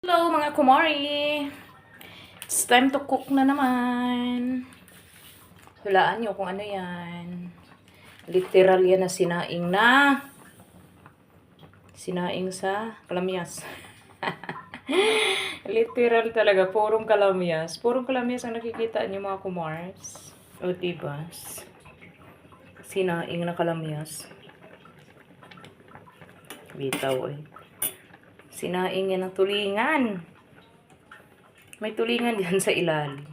Hello mga kumari! It's time to cook na naman. Hulaan nyo kung ano yan. Literal yan na sinaing sa kalamyas. Literal talaga, purong kalamyas. Purong kalamyas ang nakikita nyo mga kumars. O diba? Sinaing na kalamyas. Bitaw eh. Sinaing yan ng tulingan. May tulingan diyan sa ilalim.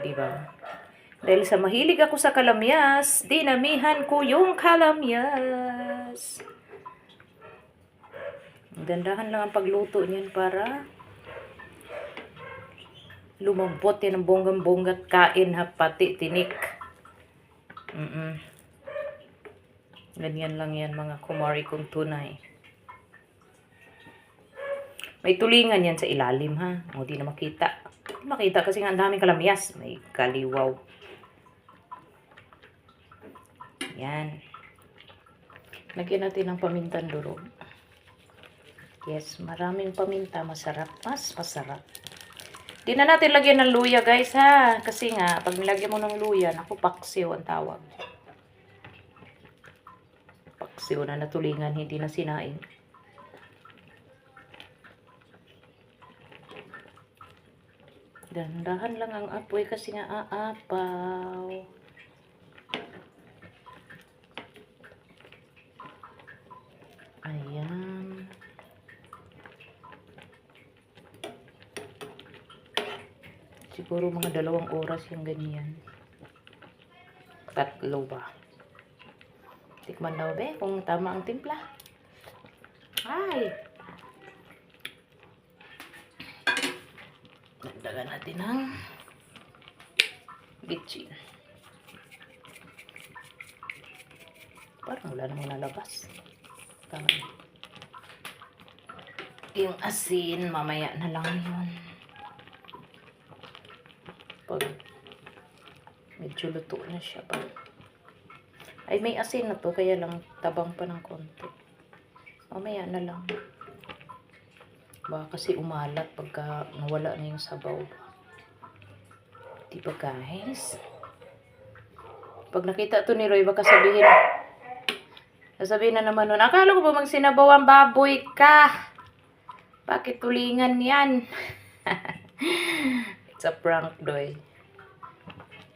Diba? Dahil sa mahilig ako sa kalamyas, dinamihan ko yung kalamyas. Gandahan lang ang pagluto niyan para lumambot yan ang bonggang-bonggat kain pati tinik. Ganyan lang yan mga kumari kong tunay. May tulingan yan sa ilalim ha. O di na makita. Di makita kasi nga ang daming kalamyas. May kaliwaw. Yan. Lagyan natin ng pamintang durog. Yes, maraming paminta. Masarap. Mas masarap. Di na natin lagyan ng luya guys ha. Kasi nga, pag nilagyan mo ng luya, naku, paksiw ang tawag. Paksiw na natulingan, hindi na sinain. Dandahan lang ang apoy kasi nga aapaw. Ayan. Siguro mga 2 oras yung ganyan. 3 ba? Tikman daw be kung tama ang timpla. Ay! Dagdagan natin ng bitchin. Parang wala namang nalabas. Tama. Yung asin, mamaya na lang yun. Pag medyo luto na siya pa. Ay, may asin na to, kaya lang tabang pa ng konti. Mamaya na lang. Baka kasi umalat pagka nawala na yung sabaw. Diba guys? Pag nakita to ni Roy, baka sabihin na naman nun, akala ko ba magsinabaw ang baboy ka? Bakit tulingan yan? It's a prank, Doy.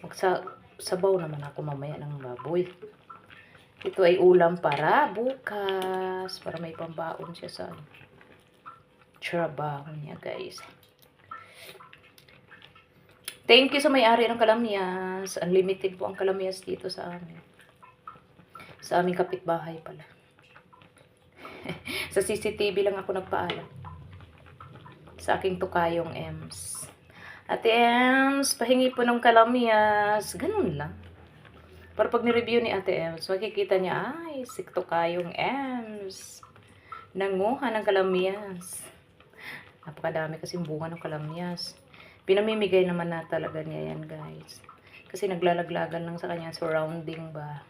Magsabaw naman ako mamaya ng baboy. Ito ay ulam para bukas. Para may pambaon siya sa trabaho niya, guys. Thank you sa may-ari ng kalamyas. Unlimited po ang kalamyas dito sa amin. Sa aming kapitbahay pala. Sa CCTV lang ako nagpaalam. Sa aking tukayong Ems. Ate Ems, pahingi po ng kalamyas. Ganun lang. Para pag ni-review ni Ate Ems, makikita niya, ay, si tukayong Ems. Nanguha ng kalamyas. Napakadami kasing bunga ng kalamyas. Pinamimigay naman na talaga niya yan, guys. Kasi naglalaglagan lang sa kanya surrounding ba.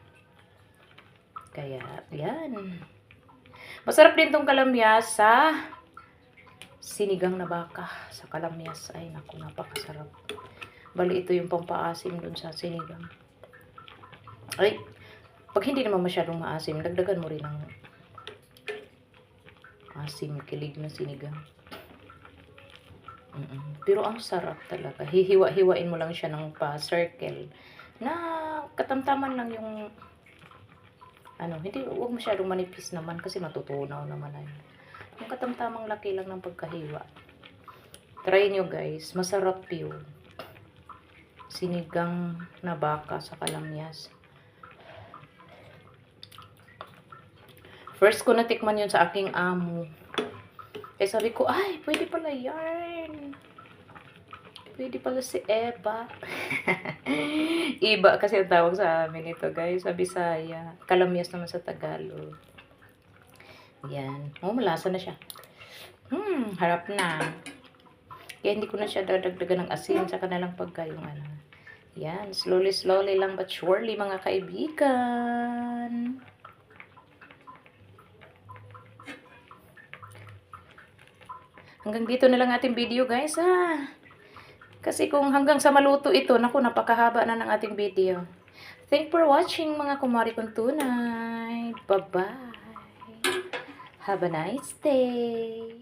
Kaya, yan. Masarap din tong kalamyas sa sinigang na baka. Sa kalamyas. Ay, naku, napakasarap. Bali, ito yung pampaasim dun sa sinigang. Ay, pag hindi naman masyadong maasim, dagdagan mo rin ng asim, kilig na sinigang. Pero ang sarap talaga. Hihiwa-hiwain mo lang siya ng pa-circle na katamtaman lang yung hindi, huwag masyadong manipis naman kasi matutunaw naman ay. Yung katamtamang laki lang ng pagkahiwa. Try nyo guys, masarap yun. Sinigang na baka sa kalamyas. First ko natikman yun sa aking amo. Kaya sabi ko, ay, pwede pala yarn. Pwede pala si Eva. Iba kasi ang tawag sa amin ito, guys. Sa Bisaya. Kalamyas naman sa Tagalog. Yan. Oh, malasa na siya. Harap na. Kaya hindi ko na siya dadagdagan ng asin. Saka na lang pagka yung Yan. Slowly lang but surely, mga kaibigan. Hanggang dito na lang ating video guys ha. Kasi kung hanggang sa maluto ito, naku, napakahaba na ng ating video. Thank for watching mga kumari kong tunay. Bye-bye. Have a nice day.